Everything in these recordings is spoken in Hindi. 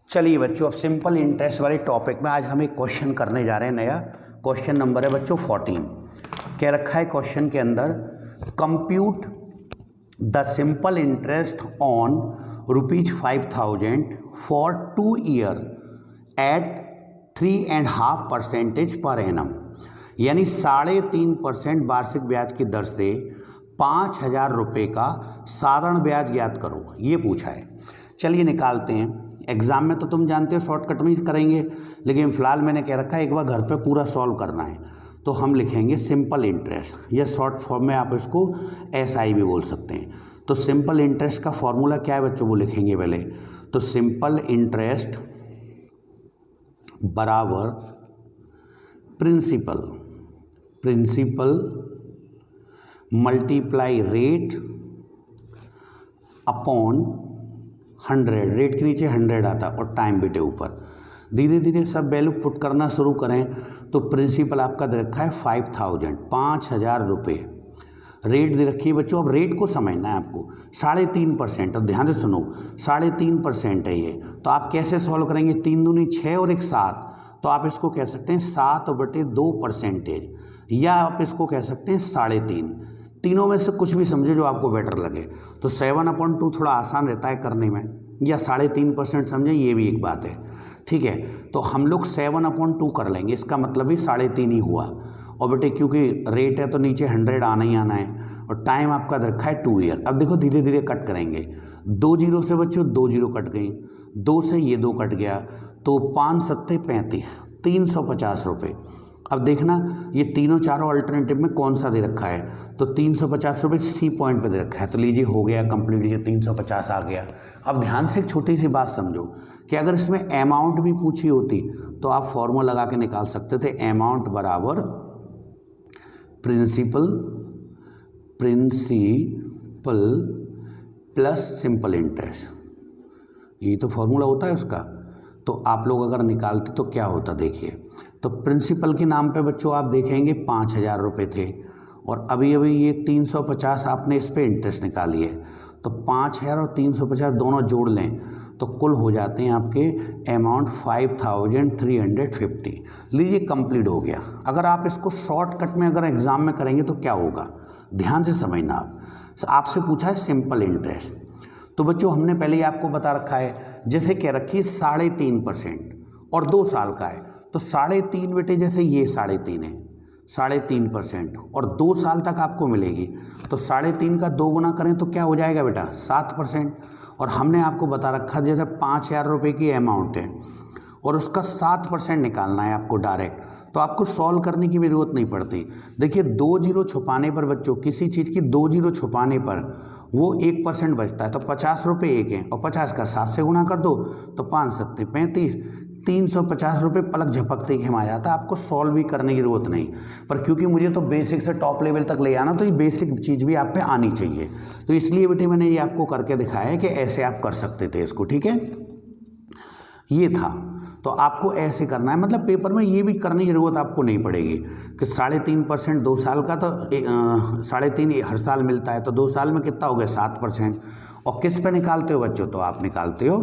चलिए बच्चों, अब सिंपल इंटरेस्ट वाले टॉपिक में आज हम एक क्वेश्चन करने जा रहे हैं। नया क्वेश्चन नंबर है बच्चों 14। क्या रखा है क्वेश्चन के अंदर? Compute the simple interest on ₹5,000 for 2 year at 3.5% per annum, यानी 3.5% वार्षिक ब्याज की दर से 5,000 रुपये का साधारण ब्याज ज्ञात करो, ये पूछा है। चलिए निकालते हैं। एग्जाम में तो तुम जानते हो शॉर्टकट में करेंगे, लेकिन फिलहाल मैंने कह रखा है एक बार घर पे पूरा सॉल्व करना है। तो हम लिखेंगे सिंपल इंटरेस्ट, या शॉर्ट फॉर्म में आप इसको SI भी बोल सकते हैं। तो सिंपल इंटरेस्ट का फॉर्मूला क्या है बच्चों, वो लिखेंगे पहले। तो सिंपल इंटरेस्ट बराबर principal multiply rate upon 100। Rate के नीचे 100 आता और टाइम बीटे ऊपर। धीरे धीरे सब वैल्यू पुट करना शुरू करें। तो प्रिंसिपल आपका दे रखा है 5,000 रुपये। रेट दे रखी है बच्चों। अब रेट को समझना है आपको। 3.5%। अब ध्यान से सुनो, 3.5% है ये। तो आप कैसे सॉल्व करेंगे? 3 दूनी 6 और 1 7। तो आप इसको कह सकते हैं 7/2%, या आप इसको कह सकते हैं 3.5। तीनों में से कुछ भी समझो जो आपको बेटर लगे। तो 7/2 थोड़ा आसान रहता है करने में, या 3.5% समझें, ये भी एक बात है। ठीक है, तो हम लोग 7/2 कर लेंगे। इसका मतलब ही 3.5 ही हुआ। और बेटे क्योंकि रेट है तो नीचे 100 आना ही आना है, और टाइम आपका रखा है 2 ईयर। अब देखो धीरे धीरे कट करेंगे। 2 जीरो से बच्चों 2 जीरो कट गई, 2 से ये 2 कट गया, तो 5 7 35, 350 रुपये। अब देखना ये तीनों चारों अल्टरनेटिव में कौन सा दे रखा है। तो 350 रुपये C पॉइंट पे दे रखा है। तो लीजिए हो गया कंप्लीट, ये 350 आ गया। अब ध्यान से एक छोटी सी बात समझो कि अगर इसमें अमाउंट भी पूछी होती तो आप फॉर्मूला लगा के निकाल सकते थे। अमाउंट बराबर प्रिंसिपल प्लस सिंपल इंटरेस्ट, यही तो फॉर्मूला होता है उसका। तो आप लोग अगर निकालते तो क्या होता देखिए। तो प्रिंसिपल के नाम पे बच्चों आप देखेंगे 5,000 रुपये थे, और अभी अभी ये 350 आपने इस पे इंटरेस्ट निकाली है। तो 5,000 और 350 दोनों जोड़ लें तो कुल हो जाते हैं आपके अमाउंट 5,350। लीजिए कंप्लीट हो गया। अगर आप इसको शॉर्टकट में अगर एग्जाम में करेंगे तो क्या होगा, ध्यान से समझना आप। आपसे पूछा है सिंपल इंटरेस्ट, तो बच्चों हमने पहले ही आपको बता रखा है, जैसे कह रखी है 3.5% और 2 साल का है। तो 3.5 बेटे, जैसे ये 3.5 है, 3.5% और 2 साल तक आपको मिलेगी। तो 3.5 का 2 गुना करें तो क्या हो जाएगा बेटा, 7%। और हमने आपको बता रखा जैसे 5,000 रुपये की अमाउंट है और उसका 7% निकालना है आपको डायरेक्ट। तो आपको सॉल्व करने की भी जरूरत नहीं पड़ती। देखिए 2 जीरो छुपाने पर बच्चों, किसी चीज़ की 2 जीरो छुपाने पर वो 1% बचता है। तो 50 रुपये एक है, और 50 का 7 से गुणा कर दो तो 5 7 35, 350 रुपये पलक झपकते ही आ जाता है। आपको सॉल्व भी करने की जरूरत नहीं। पर क्योंकि मुझे तो बेसिक से टॉप लेवल तक ले आना, तो ये बेसिक चीज़ भी आप पे आनी चाहिए। तो इसलिए बेटे मैंने ये आपको करके दिखाया है कि ऐसे आप कर सकते थे इसको। ठीक है, ये था। तो आपको ऐसे करना है, मतलब पेपर में ये भी करने की ज़रूरत आपको नहीं पड़ेगी कि 3.5% 2 साल का, तो 3.5 हर साल मिलता है। तो 2 साल में कितना हो गया, 7%। और किस पे निकालते हो बच्चों, तो आप निकालते हो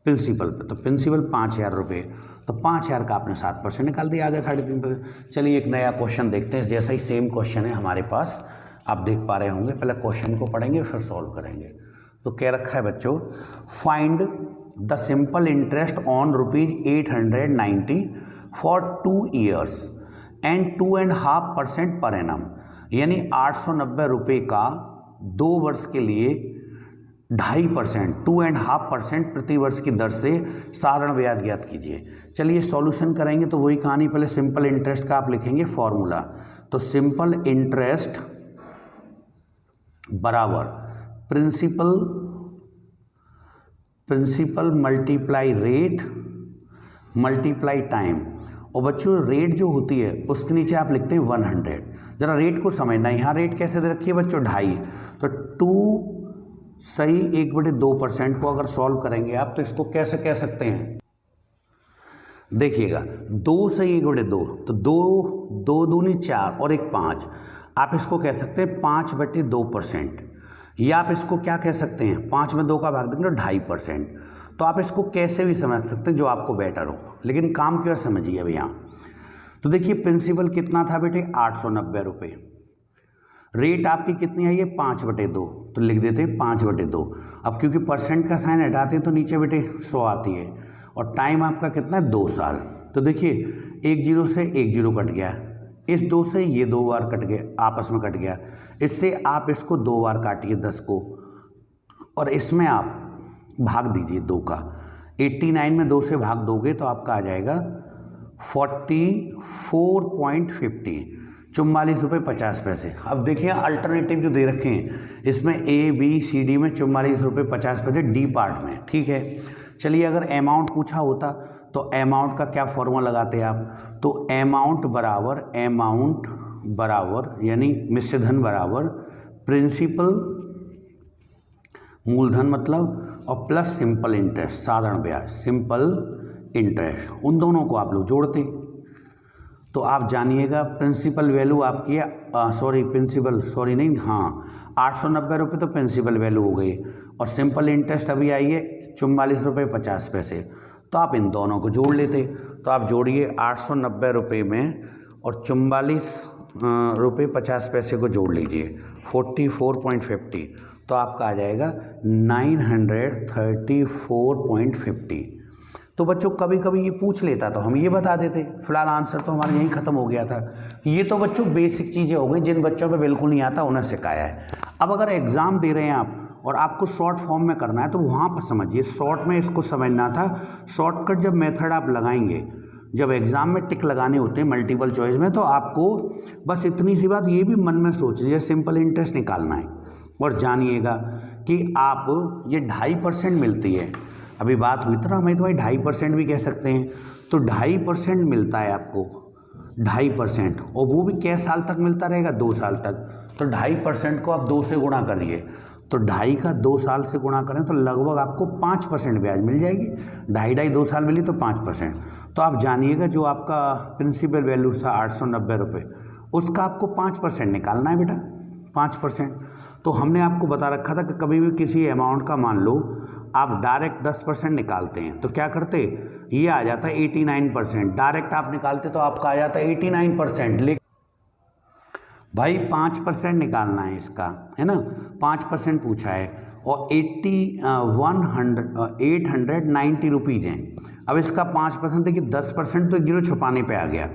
प्रिंसिपल पे। तो प्रिंसिपल 5,000 रुपये, तो 5,000 का आपने 7% निकाल दिया, आ गया 3.5%। चलिए एक नया क्वेश्चन देखते हैं। जैसा ही सेम क्वेश्चन है हमारे पास, आप देख पा रहे होंगे। पहले क्वेश्चन को पढ़ेंगे फिर सॉल्व करेंगे। तो क्या रखा है बच्चों, find the simple interest on ₹890 for 2 years and 2.5% per annum, यानी 890 रुपये का 2 वर्ष के लिए 2.5%, 2.5% प्रति वर्ष की दर से साधारण ब्याज ज्ञात कीजिए। चलिए सॉल्यूशन करेंगे। तो वही कहानी, पहले सिंपल इंटरेस्ट का आप लिखेंगे फॉर्मूला। तो सिंपल इंटरेस्ट बराबर principal multiply rate multiply time. और बच्चों रेट जो होती है उसके नीचे आप लिखते हैं 100। जरा रेट को समझना, यहाँ रेट कैसे दे रखी है बच्चों, 2.5। तो 2 सही 1/2% को अगर सॉल्व करेंगे आप, तो इसको कैसे कह सकते हैं, देखिएगा 2 सही 1/2, तो 2 दूनी 4 और 1 5। आप इसको कह सकते हैं 5/2%, या आप इसको क्या कह सकते हैं, 5 में 2 का भाग देंगे तो 2.5%। तो तो आप इसको कैसे भी समझ सकते हैं जो आपको बेटर हो, लेकिन काम क्यों समझिए अब यहाँ। तो देखिए प्रिंसिपल कितना था बेटे 890 रुपये, रेट आपकी कितनी आई है 5/2, तो लिख देते हैं 5/2। अब क्योंकि परसेंट का साइन हटाते हैं तो नीचे बेटे 100 आती है, और टाइम आपका कितना है 2 साल। तो देखिए 1 0 से 1 0 कट गया, इस 2 से ये 2 बार कट गया, आपस में कट गया, इससे आप इसको 2 बार काटिए 10 को, और इसमें आप भाग दीजिए 2 का। 89 में 2 से भाग दोगे तो आपका आ जाएगा 44.50, 44 रुपये 50 पैसे। अब देखिए अल्टरनेटिव जो दे रखे हैं इसमें ABCD में 44 रुपये 50 पैसे डी पार्ट में, ठीक है। चलिए अगर अमाउंट पूछा होता तो अमाउंट का क्या फॉर्मूला लगाते आप, तो अमाउंट बराबर यानी मिश्र धन बराबर प्रिंसिपल मूलधन मतलब और प्लस सिंपल इंटरेस्ट साधारण ब्याज सिंपल इंटरेस्ट, उन दोनों को आप लोग जोड़ते। तो आप जानिएगा प्रिंसिपल वैल्यू आपकी है 890 रुपये तो प्रिंसिपल वैल्यू हो गई, और सिंपल इंटरेस्ट अभी आई है 44 रुपये 50 पैसे। तो आप इन दोनों को जोड़ लेते, तो आप जोड़िए 890 रुपये में और 44 रुपये 50 पैसे को जोड़ लीजिए 44.50, तो आपका आ जाएगा 934.50। तो बच्चों कभी कभी ये पूछ लेता तो हम ये बता देते, फिलहाल आंसर तो हमारा यहीं ख़त्म हो गया था। ये तो बच्चों बेसिक चीज़ें हो गई जिन बच्चों पे बिल्कुल नहीं आता उन्हें सिखाया है। अब अगर एग्ज़ाम दे रहे हैं आप और आपको शॉर्ट फॉर्म में करना है तो वहाँ पर समझिए, शॉर्ट में इसको समझना था। शॉर्टकट जब मेथड आप लगाएंगे, जब एग्ज़ाम में टिक लगाने होते हैं मल्टीपल चॉइस में, तो आपको बस इतनी सी बात ये भी मन में सोचिए सिंपल इंटरेस्ट निकालना है, और जानिएगा कि आप ये 2.5% मिलती है। अभी बात हुई तो ना, हमें तुम्हें 2.5% भी कह सकते हैं, तो 2.5% मिलता है आपको 2.5%, और वो भी कै साल तक मिलता रहेगा 2 साल तक। तो 2.5% को आप 2 से गुणा करिए, तो 2.5 का 2 साल से गुणा करें तो लगभग आपको 5% ब्याज मिल जाएगी। 2.5 2 साल मिली तो 5%। तो आप जानिएगा जो आपका प्रिंसिपल वैल्यू था 890 रुपये, उसका आपको 5% निकालना है बेटा, 5%। तो हमने आपको बता रखा था कि कभी भी किसी अमाउंट का मान लो आप डायरेक्ट 10% निकालते हैं तो क्या करते, ये आ जाता है 89%। डायरेक्ट आप निकालते तो आपका आ जाता है 89%, लेकिन भाई 5% निकालना है इसका, है ना, 5% पूछा है और 890 रुपीज़ हैं। अब इसका 5% देखिए 10% तो 0 छुपाने पे आ गया,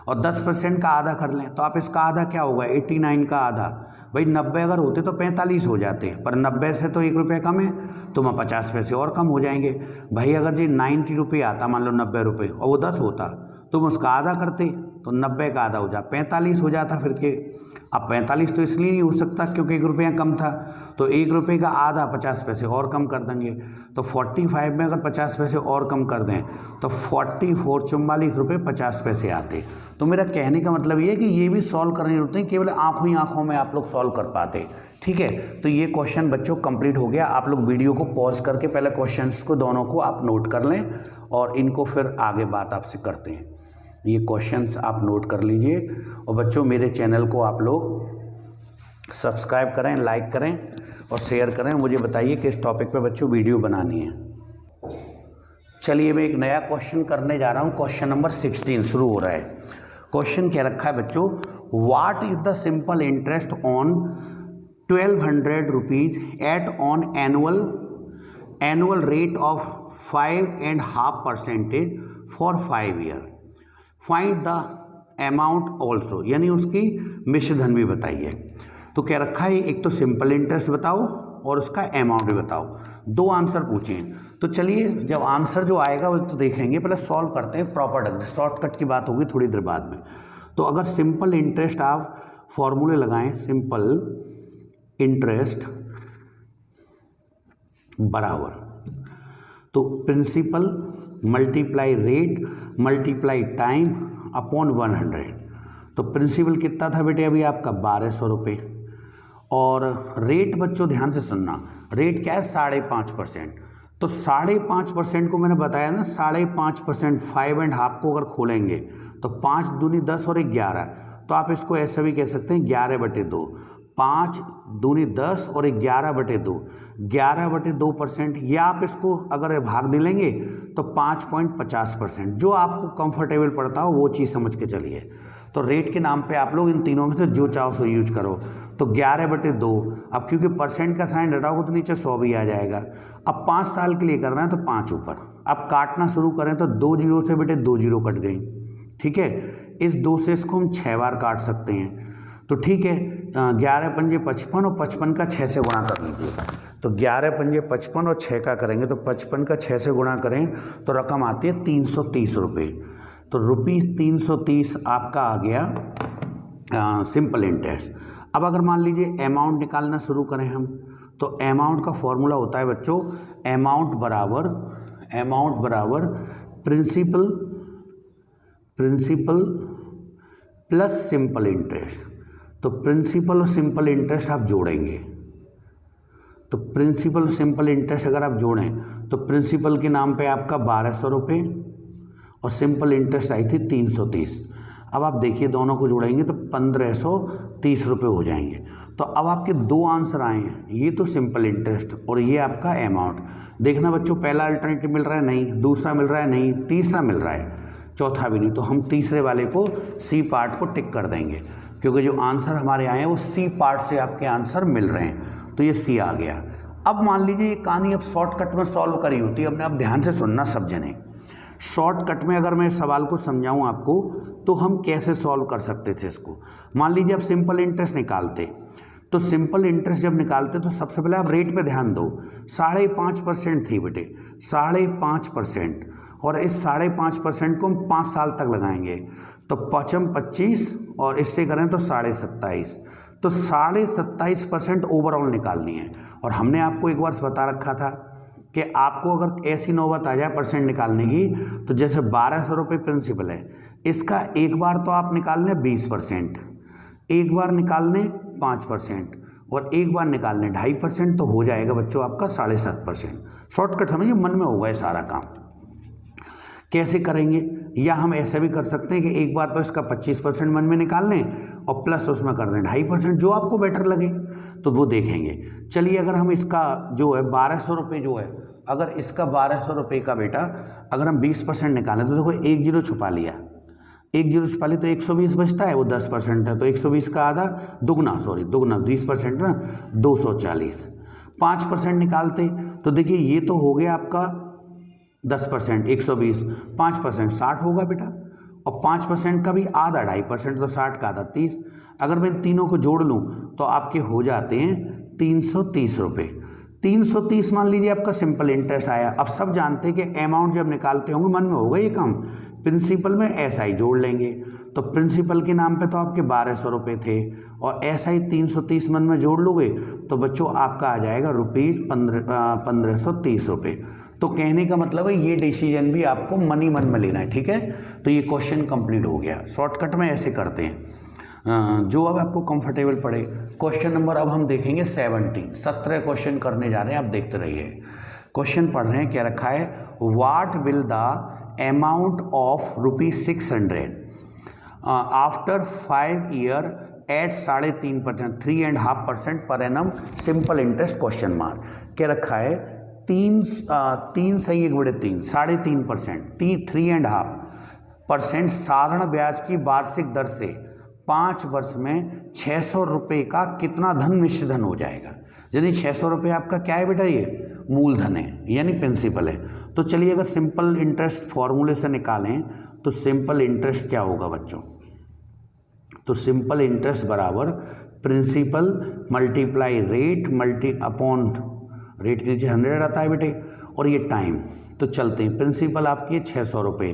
और 10% का आधा कर लें तो आप इसका आधा क्या होगा 89 का आधा, भाई 90 अगर होते तो 45 हो जाते, पर 90 से तो 1 रुपये कम है तो वहाँ 50 पैसे और कम हो जाएंगे। भाई अगर जी 90 रुपये आता, मान लो 90 रुपये और वो 10 होता तो हम उसका आधा करते तो 90 का आधा हो जाता 45 हो जाता फिर के। अब 45 तो इसलिए नहीं हो सकता क्योंकि 1 रुपया कम था, तो 1 रुपये का आधा 50 पैसे और कम कर देंगे, तो 45 में अगर 50 पैसे और कम कर दें तो 44 रुपये 50 पैसे आते। तो मेरा कहने का मतलब ये है कि ये भी सॉल्व करने होते हैं, केवल आंखों ही आंखों में आप लोग सॉल्व कर पाते, ठीक है। तो ये क्वेश्चन बच्चों कंप्लीट हो गया। आप लोग वीडियो को पॉज करके पहले क्वेश्चंस को दोनों को आप नोट कर लें और इनको फिर आगे बात आपसे करते हैं। ये क्वेश्चंस आप नोट कर लीजिए, और बच्चों मेरे चैनल को आप लोग सब्सक्राइब करें, लाइक करें और शेयर करें। मुझे बताइए कि इस टॉपिक पे बच्चों वीडियो बनानी है। चलिए मैं एक नया क्वेश्चन करने जा रहा हूँ। क्वेश्चन नंबर 16 शुरू हो रहा है। क्वेश्चन क्या रखा है बच्चों, what is the simple interest on 1200 rupees at on annual rate of 5.5% for 5 year, find the amount also, यानी उसकी मिश्र धन भी बताइए। तो क्या रखा है, एक तो सिंपल इंटरेस्ट बताओ और उसका अमाउंट भी बताओ। 2 आंसर पूछे, तो चलिए जब आंसर जो आएगा वो तो देखेंगे, पहले सॉल्व करते हैं प्रॉपर। शॉर्टकट की बात होगी थोड़ी देर बाद में। तो अगर सिंपल इंटरेस्ट आप फॉर्मूले लगाएं, सिंपल इंटरेस्ट बराबर, तो principal multiply rate multiply time upon 100। तो प्रिंसिपल कितना था बेटे अभी आपका 1200 रुपये, और रेट बच्चों ध्यान से सुनना, रेट क्या है 5.5%। तो 5.5% को मैंने बताया ना, 5.5% 5.5 को अगर खोलेंगे तो 5 दूनी 10 और 11, तो आप इसको ऐसा भी कह सकते हैं 11/2। 5 दूनी 10 और 11/2, 11/2%। या आप इसको अगर भाग दे लेंगे तो 5.50%, जो आपको कंफर्टेबल पड़ता हो वो चीज़ समझ के चलिए। तो रेट के नाम पे आप लोग इन तीनों में से जो चाहो सो यूज करो। तो 11/2, अब क्योंकि परसेंट का साइन हटाओगे तो नीचे 100 भी आ जाएगा। अब 5 साल के लिए करना है तो 5 ऊपर। अब काटना शुरू करें तो 2 जीरो से बेटे 2 जीरो कट गई, ठीक है। इस 2 से इसको हम 6 बार काट सकते हैं, तो ठीक है। 11 पंजे 55 और 55 का 6 से गुणा कर लीजिए। तो 11 पंजे 55 और 6 का करेंगे तो 55 का 6 से गुणा करें तो रकम आती है 330 रुपये। तो ₹330 आपका आ गया सिंपल इंटरेस्ट। अब अगर मान लीजिए अमाउंट निकालना शुरू करें हम, तो अमाउंट का फॉर्मूला होता है बच्चों, अमाउंट बराबर प्रिंसिपल प्लस सिंपल इंटरेस्ट। तो प्रिंसिपल और सिंपल इंटरेस्ट आप जोड़ेंगे, तो प्रिंसिपल और सिंपल इंटरेस्ट अगर आप जोड़ें तो प्रिंसिपल के नाम पे आपका 1200 रुपये और सिंपल इंटरेस्ट आई थी 330। अब आप देखिए दोनों को जोड़ेंगे तो 1530 रुपये हो जाएंगे। तो अब आपके 2 आंसर आए हैं, ये तो सिंपल इंटरेस्ट और ये आपका अमाउंट। देखना बच्चों, पहला अल्टरनेटिव मिल रहा है नहीं, दूसरा मिल रहा है नहीं, तीसरा मिल रहा है, चौथा भी नहीं। तो हम तीसरे वाले को सी पार्ट को टिक कर देंगे, क्योंकि जो आंसर हमारे आए हैं वो सी पार्ट से आपके आंसर मिल रहे हैं, तो ये सी आ गया। अब मान लीजिए ये कहानी अब शॉर्टकट में सॉल्व करी होती है, अपने आप ध्यान से सुनना सब जने। शॉर्टकट में अगर मैं सवाल को समझाऊं आपको तो हम कैसे सॉल्व कर सकते थे इसको। मान लीजिए आप सिंपल इंटरेस्ट निकालते, तो सिंपल इंटरेस्ट जब निकालते तो सबसे पहले आप रेट पे ध्यान दो। 5.5% थी बेटे, 5.5%, और इस 5.5% को हम 5 साल तक लगाएंगे, तो 25 और इससे करें तो 27.5, तो 27.5% ओवरऑल निकालनी है। और हमने आपको एक बार बता रखा था कि आपको अगर ऐसी नौबत आ जाए परसेंट निकालने की, तो जैसे 1200 रुपये प्रिंसिपल है, इसका एक बार तो आप निकाल लें 20%, एक बार निकाल लें 5% और एक बार निकाल लें 2.5%, तो हो जाएगा बच्चों आपका 7.5%। शॉर्टकट समझिए, मन में होगा ये सारा काम। कैसे करेंगे, या हम ऐसे भी कर सकते हैं कि एक बार तो इसका 25% मन में निकाल लें और प्लस उसमें कर दें 2.5%, जो आपको बेटर लगे तो वो देखेंगे। चलिए अगर हम इसका जो है 1200 रुपये जो है, अगर इसका 1200 रुपये का बेटा अगर हम 20% निकालें तो देखो एक जीरो छुपा लिया, एक जीरो छुपा लिया तो 120 बचता है, वो 10% है, तो 120 का आधा दुगना 20% ना 240। 5% निकालते तो देखिए ये तो हो गया आपका 10%, 120, 5% 60 होगा बेटा, और 5% का भी आधा 2.5%, तो 60 का आधा 30। अगर मैं इन तीनों को जोड़ लूँ तो आपके हो जाते हैं 330 रुपये। 330 मान लीजिए आपका सिंपल इंटरेस्ट आया। अब सब जानते हैं कि अमाउंट जब निकालते होंगे मन में होगा ये काम, प्रिंसिपल में एसआई जोड़ लेंगे, तो प्रिंसिपल के नाम पे तो आपके 1200 रुपये थे और एसआई 330 मन में जोड़ लोगे तो बच्चों आपका आ जाएगा ₹1530 रुपये। तो कहने का मतलब है ये डिसीजन भी आपको मनी मन में लेना है, ठीक है। तो ये क्वेश्चन कंप्लीट हो गया। शॉर्टकट में ऐसे करते हैं जो अब आपको कंफर्टेबल पड़े। क्वेश्चन नंबर अब हम देखेंगे 17 क्वेश्चन करने जा रहे हैं, आप देखते रहिए। क्वेश्चन पढ़ रहे हैं, क्या रखा है, what will the amount of ₹600 after 5 year at 3.5% 3.5% per annum simple interest question mark. क्या रखा है, 3 सही 1/3 3.5% 3.5% साधारण ब्याज की वार्षिक दर से 5 वर्ष में 600 रुपये का कितना धन मिश्र धन हो जाएगा। यदि 600 रुपये आपका क्या है बेटा, ये मूलधन है यानी प्रिंसिपल है। तो चलिए अगर सिंपल इंटरेस्ट फॉर्मूले से निकालें तो सिंपल इंटरेस्ट क्या होगा बच्चों, तो सिंपल इंटरेस्ट बराबर principal multiply rate upon rate के नीचे 100 आता है बेटे, और ये टाइम। तो चलते हैं, प्रिंसिपल आपकी है 600 रुपये,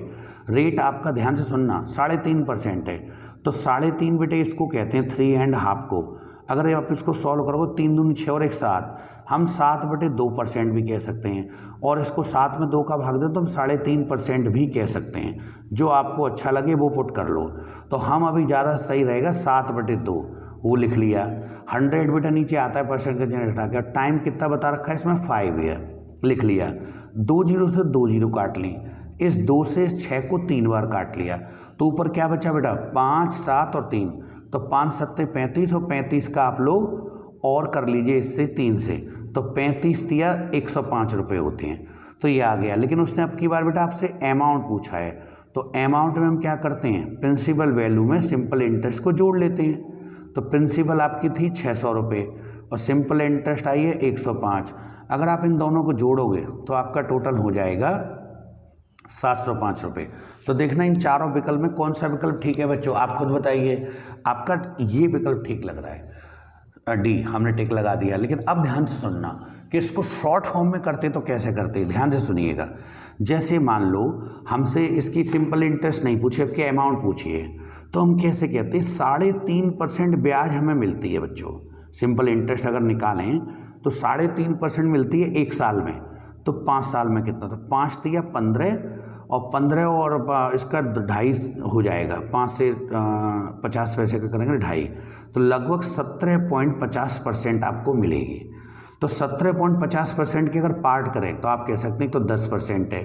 रेट आपका ध्यान से सुनना 3.5% है, तो 3.5 बेटे इसको कहते हैं 3.5 को। अगर आप इसको सॉल्व करोगे 3 दूनी 6 और 1 7, हम 7/2% भी कह सकते हैं, और इसको 7 में 2 का भाग दें तो हम 3.5% भी कह सकते हैं। जो आपको अच्छा लगे वो पुट कर लो। तो हम अभी ज़्यादा सही रहेगा 7/2, वो लिख लिया। 100 बेटा नीचे आता है परसेंट का जनरेट आ गया। टाइम कितना बता रखा है इसमें, 5 ईयर, लिख लिया। 2 जीरो से 2 जीरो काट ली, इस 2 से 6 को 3 बार काट लिया, तो ऊपर क्या बचा बेटा 5, 7 और 3, तो 5 सत्ते 35 और 35 का आप लोग और कर लीजिए इससे 3 से, तो 35 दिया 105 रुपये होते हैं। तो ये आ गया। लेकिन उसने अब की बार बेटा आपसे अमाउंट पूछा है, तो अमाउंट में हम क्या करते हैं, प्रिंसिपल वैल्यू में सिंपल इंटरेस्ट को जोड़ लेते हैं। तो प्रिंसिपल आपकी थी 600 रुपये और सिंपल इंटरेस्ट आई है 105। अगर आप इन दोनों को जोड़ोगे तो आपका टोटल हो जाएगा 705 रुपये। तो देखना इन चारों विकल्प में कौन सा विकल्प ठीक है बच्चों, आप खुद बताइए। आपका ये विकल्प ठीक लग रहा है, डी, हमने टिक लगा दिया। लेकिन अब ध्यान से सुनना कि इसको शॉर्ट फॉर्म में करते तो कैसे करते, ध्यान से सुनिएगा। जैसे मान लो हमसे इसकी सिंपल इंटरेस्ट नहीं पूछे, आपके अमाउंट पूछिए, तो हम कैसे कहते हैं 3.5% ब्याज हमें मिलती है बच्चों। सिंपल इंटरेस्ट अगर निकालें तो 3.5% मिलती है 1 साल में, तो 5 साल में कितना, तो 5 दिया 15 और 15 और इसका 2.5 हो जाएगा, 5 से 50 पैसे का करेंगे 2.5, तो लगभग 17.50% आपको मिलेगी। तो 17.50% की अगर पार्ट करें तो आप कह सकते हैं तो 10% है,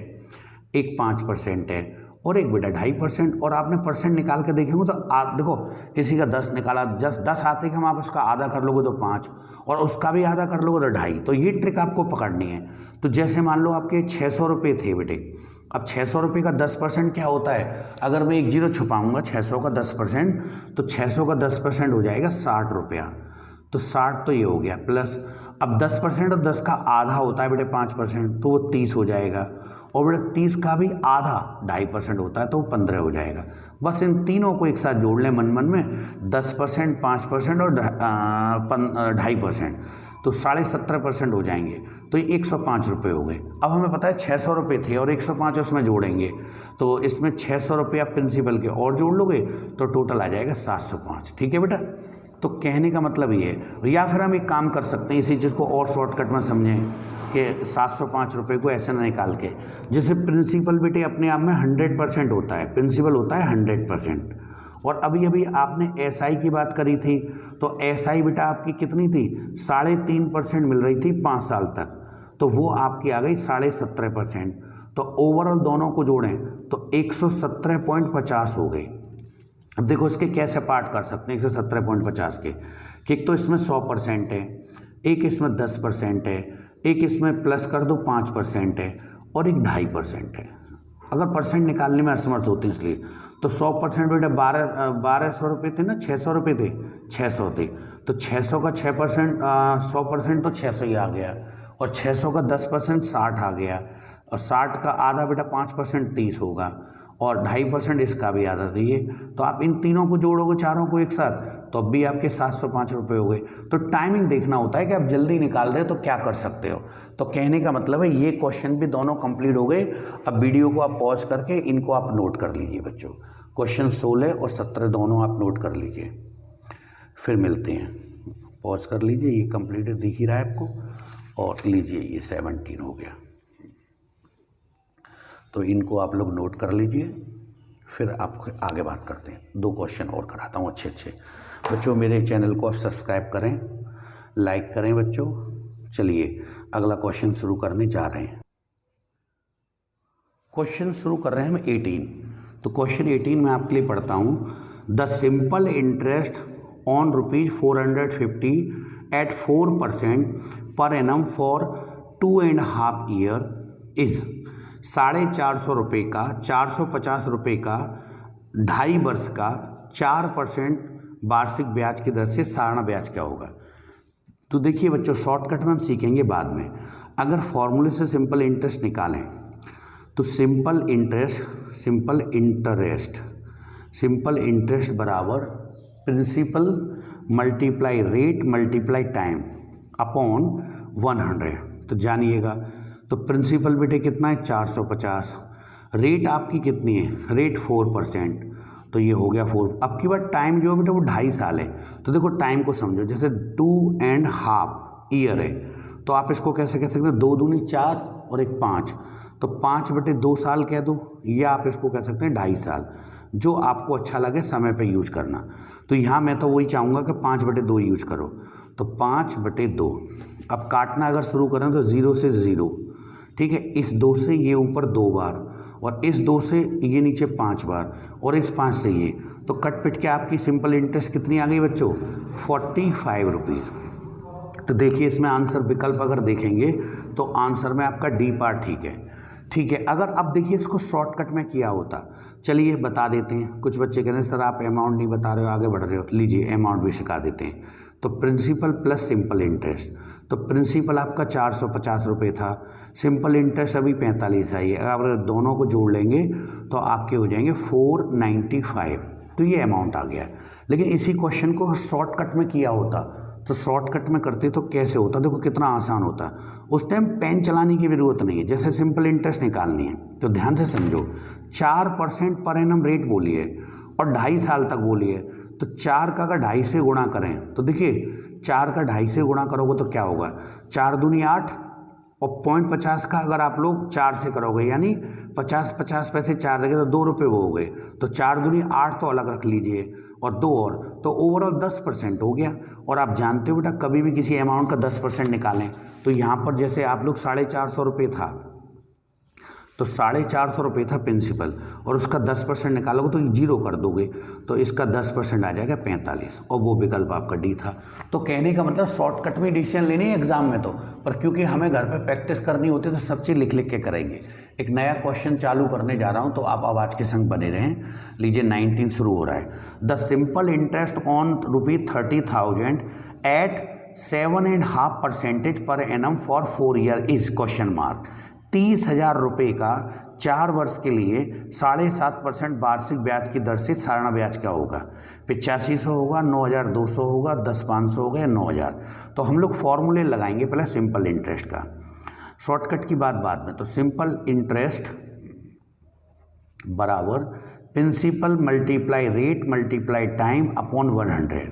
एक 5% है और एक बेटा 2.5%। और आपने परसेंट निकाल के देखेंगे तो देखो किसी का 10 निकाला, 10 आते कि हम आप उसका आधा कर लोगे तो 5 और उसका भी आधा कर लोगे तो 2.5। तो ये ट्रिक आपको पकड़नी है। तो जैसे मान लो आपके 600 रुपये थे बेटे, अब 600 रुपये का 10% क्या होता है, अगर मैं एक 0 छुपाऊंगा 600 का 10%, तो 600 का 10% हो जाएगा 60 रुपया। तो 60 तो ये हो गया, प्लस अब 10% और 10 का आधा होता है बेटे 5%, तो वो 30 हो जाएगा। और बेटा 30 का भी आधा 2.5% होता है, तो वो 15 हो जाएगा। बस इन तीनों को एक साथ जोड़ लें मन मन में, 10%, 5% और 2.5%, तो 17.5% हो जाएंगे। तो ये 105 रुपये हो गए। अब हमें पता है 600 रुपये थे और 105 उसमें जोड़ेंगे, तो इसमें 600 रुपये आप प्रिंसिपल के और जोड़ लोगे तो टोटल आ जाएगा 705। ठीक है बेटा, तो कहने का मतलब ये है। या फिर हम एक काम कर सकते हैं, इसी चीज़ को और शॉर्टकट में समझें कि 705 रुपये को ऐसे ना निकाल के, जैसे प्रिंसिपल बेटे अपने आप में 100% होता है, प्रिंसिपल होता है 100%। और अभी अभी आपने एसआई की बात करी थी, तो एसआई बेटा आपकी कितनी थी, 3.5% मिल रही थी 5 साल तक, तो वो आपकी आ गई 17.5%। तो ओवरऑल दोनों को जोड़ें तो 117.50 हो गई। अब देखो इसके कैसे पार्ट कर सकते हैं 117.50 के, कि एक तो इसमें 100% है, एक इसमें 10% है, एक इसमें प्लस कर दो 5% है और एक 2.5% है। अगर परसेंट निकालने में असमर्थ होते हैं इसलिए, तो 100% बेटा 1200 रुपये थे ना, 600 रुपये थे, 600 थे, तो 600 का 6% 100% तो 600 ही आ गया, और 600 का 10% 60 आ गया, और 60 का आधा बेटा 5% 30 होगा, और 2.5% इसका भी आधा चाहिए। तो आप इन तीनों को जोड़ोगे चारों को एक साथ, तो अब भी आपके 705 रुपये हो गए। तो टाइमिंग देखना होता है कि आप जल्दी निकाल रहे हो तो क्या कर सकते हो। तो कहने का मतलब है ये क्वेश्चन भी दोनों कंप्लीट हो गए। अब वीडियो को आप पॉज करके इनको आप नोट कर लीजिए बच्चों, क्वेश्चन 16 और 17 दोनों आप नोट कर लीजिए, फिर मिलते हैं। पॉज कर लीजिए, ये कंप्लीट दिख ही रहा है आपको, और लीजिए ये 17 हो गया। तो इनको आप लोग नोट कर लीजिए, फिर आप आगे बात करते हैं। 2 क्वेश्चन और कराता हूँ अच्छे बच्चों। मेरे चैनल को आप सब्सक्राइब करें, लाइक करें बच्चों। चलिए अगला क्वेश्चन शुरू करने जा रहे हैं। क्वेश्चन शुरू कर रहे हैं हम 18। तो क्वेश्चन 18 में आपके लिए पढ़ता हूँ, the simple interest on ₹450 at 4% per annum for 2.5 year is 450 रुपये का, 450 रुपये का 2.5 वर्ष का 4% वार्षिक ब्याज की दर से सालाना ब्याज क्या होगा। तो देखिए बच्चों, शॉर्टकट में हम सीखेंगे बाद में। अगर फॉर्मूले से सिंपल इंटरेस्ट निकालें तो सिंपल इंटरेस्ट बराबर principal multiply rate multiply time upon 100। तो जानिएगा, तो प्रिंसिपल बेटे कितना है 450, रेट आपकी कितनी है, रेट 4%, तो ये हो गया 4। अब की बात टाइम जो है बेटा वो 2.5 साल है। तो देखो टाइम को समझो, जैसे 2.5 ईयर है, तो आप इसको कैसे कह सकते हैं, 2 दूनी 4 और 1 5, तो 5/2 साल कह दो, या आप इसको कह सकते हैं 2.5 साल, जो आपको अच्छा लगे समय पे यूज करना। तो यहाँ मैं तो वही चाहूँगा कि 5/2 यूज करो, तो 5/2। अब काटना अगर शुरू करें तो 0 से 0, ठीक है, इस 2 से ये ऊपर 2 बार, और इस 2 से ये नीचे 5 बार, और इस 5 से ये, तो कट पिट के आपकी सिंपल इंटरेस्ट कितनी आ गई बच्चों, 45 रुपीज़। तो देखिए इसमें आंसर विकल्प अगर देखेंगे तो आंसर में आपका डी पार्ट ठीक है। अगर अब देखिए इसको शॉर्टकट में किया होता, चलिए बता देते हैं। कुछ बच्चे कह रहे हैं सर आप अमाउंट नहीं बता रहे हो, आगे बढ़ रहे हो, लीजिए अमाउंट भी सिखा देते हैं। तो प्रिंसिपल प्लस सिंपल इंटरेस्ट, तो प्रिंसिपल आपका 450 रुपये था, सिंपल इंटरेस्ट अभी 45 आई है। अगर दोनों को जोड़ लेंगे तो आपके हो जाएंगे 495, तो ये अमाउंट आ गया। लेकिन इसी क्वेश्चन को शॉर्टकट में किया होता तो शॉर्टकट में करते तो कैसे होता, देखो कितना आसान होता। उस टाइम पेन चलाने की भी जरूरत नहीं है, जैसे सिंपल इंटरेस्ट निकालनी है तो ध्यान से समझो, 4% पर एनम रेट बोली है और 2.5 साल तक बोली है। तो 4 का अगर 2.5 से गुणा करें तो देखिए 4 का 2.5 से गुणा करोगे तो क्या होगा, 4 दूनी 8 और 0.50 का अगर आप लोग 4 से करोगे यानी 50 पैसे 4 लगे तो 2 रुपये वो हो गए। तो 4 दूनी 8 तो अलग रख लीजिए और 2 और, तो ओवरऑल 10% हो गया। और आप जानते हो बेटा कभी भी किसी अमाउंट का 10% निकालें तो यहाँ पर जैसे आप लोग 450 रुपये था तो 450 रुपये था प्रिंसिपल और उसका 10% निकालोगे तो 0 कर दोगे तो इसका 10% आ जाएगा 45 और वो विकल्प आपका डी था। तो कहने का मतलब शॉर्टकट में डिसीजन लेनी है एग्जाम में तो, पर क्योंकि हमें घर पे प्रैक्टिस करनी होती है तो सब चीज़ लिख के करेंगे। एक नया क्वेश्चन चालू करने जा रहा हूँ तो आप आवाज़ के संग बने रहें। लीजिए 19 शुरू हो रहा है। The simple interest on ₹30,000 at 7.5% per annum for 4 year is question mark. 30,000 रुपये का 4 वर्ष के लिए 7.5% वार्षिक ब्याज की दर से सालाना ब्याज क्या होगा, 8500 होगा, 9,200 होगा, 10,500 होगा या 9,000। तो हम लोग फॉर्मूले लगाएंगे पहले सिंपल इंटरेस्ट का, शॉर्टकट की बात बाद में। तो सिंपल इंटरेस्ट बराबर principal multiply rate multiply time upon 100।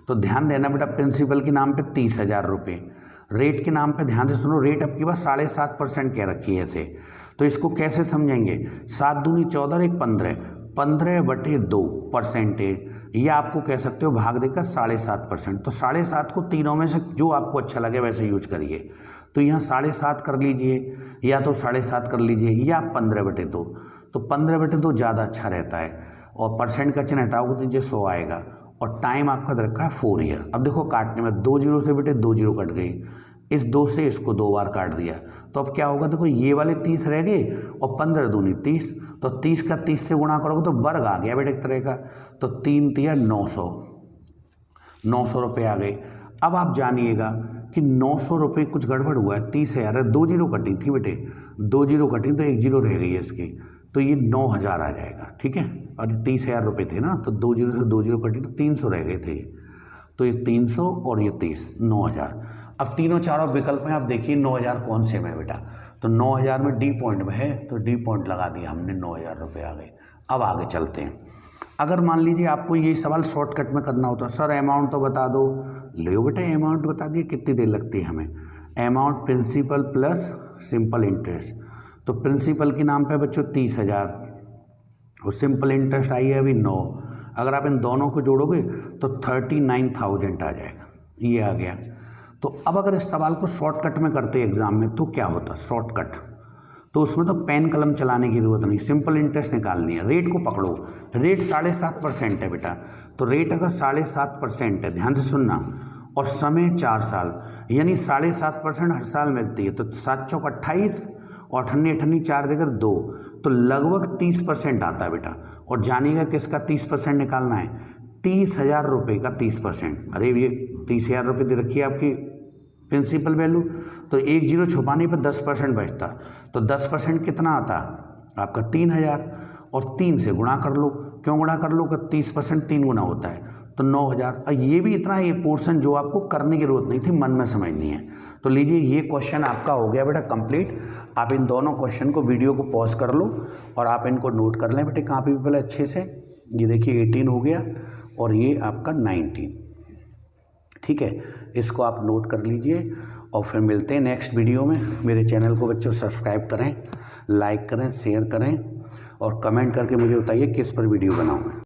तो ध्यान देना बेटा प्रिंसिपल के नाम पे 30,000 रुपये, रेट के नाम पे ध्यान से सुनो, रेट आपके पास 7.5% कह रखी है ऐसे। तो इसको कैसे समझेंगे, 7 दूनी 14 एक 15, 15/2% या आपको कह सकते हो भाग देकर 7.5%। तो 7.5 को तीनों में से जो आपको अच्छा लगे वैसे यूज करिए। तो यहाँ 7.5 कर लीजिए या तो 7.5 कर लीजिए या 15/2। तो 15/2 ज़्यादा अच्छा रहता है और परसेंट का चिन्ह हटाओगे तो नीचे 100 आएगा और टाइम आपका दे रखा है 4 ईयर। अब देखो काटने में 2 जीरो से बेटे 2 जीरो कट गई, इस 2 से इसको 2 बार काट दिया तो अब क्या होगा, देखो ये वाले 30 रह गए और 15 दूनी 30, तो 30 का 30 से गुणा करोगे तो वर्ग आ गया बेटे एक तरह का। तो 3 तिया 900 रुपये आ गए। अब आप जानिएगा कि 900 रुपये कुछ गड़बड़ हुआ है, 30,000 2 जीरो कटी थी बेटे, 2 जीरो कटी तो 1 जीरो रह गई है इसकी, तो ये 9,000 आ जाएगा। ठीक है, और 30,000 रुपये थे ना, तो 2 जीरो से 2 जीरो कटी तो 300 रह गए थे। तो ये 300 और ये 30, 9,000। अब तीनों चारों विकल्प में आप देखिए 9,000 कौन से में बेटा, तो 9,000 में डी पॉइंट में है तो डी पॉइंट लगा दिया हमने, 9,000 रुपये आ गए। अब आगे चलते हैं। अगर मान लीजिए आपको ये सवाल शॉर्टकट में करना होता, सर अमाउंट तो बता दो, ले बेटा अमाउंट बता दिए, कितनी देर लगती है हमें। Amount principal plus simple interest, तो प्रिंसिपल के नाम पे बच्चों 30,000 और सिंपल इंटरेस्ट आई है अभी 9। अगर आप इन दोनों को जोड़ोगे तो 39,000 आ जाएगा, ये आ गया। तो अब अगर इस सवाल को शॉर्टकट में करते एग्जाम में तो क्या होता, शॉर्टकट तो उसमें तो पेन कलम चलाने की जरूरत नहीं, सिंपल इंटरेस्ट निकालनी है। रेट को पकड़ो, रेट 7.5% है बेटा, तो रेट अगर 7.5% है, ध्यान से सुनना, और समय 4 साल, यानी 7.5% हर साल मिलती है। तो 7 चौक 28 और 88 4 देकर 2, तो लगभग 30% आता है बेटा। और जानिएगा किसका 30% निकालना है, 30,000 रुपये का 30%। अरे ये 30,000 रुपये दे रखी है आपकी प्रिंसिपल वैल्यू, तो 1 जीरो छुपाने पर 10% बचता, तो 10% कितना आता आपका 3,000 और 3 से गुणा कर लो। क्यों गुणा कर लो, कि 30% 3 गुना होता है तो 9,000। और ये भी इतना ये पोर्शन जो आपको करने की जरूरत नहीं थी, मन में समझनी है। तो लीजिए ये क्वेश्चन आपका हो गया बेटा कंप्लीट। आप इन दोनों क्वेश्चन को वीडियो को पॉज कर लो और आप इनको नोट कर लें बेटे कॉपी पे पहले अच्छे से। ये देखिए 18 हो गया और ये आपका 19, ठीक है, इसको आप नोट कर लीजिए और फिर मिलते हैं नेक्स्ट वीडियो में। मेरे चैनल को बच्चों सब्सक्राइब करें, लाइक करें, शेयर करें और कमेंट करके मुझे बताइए किस पर वीडियो बनाऊँ मैं।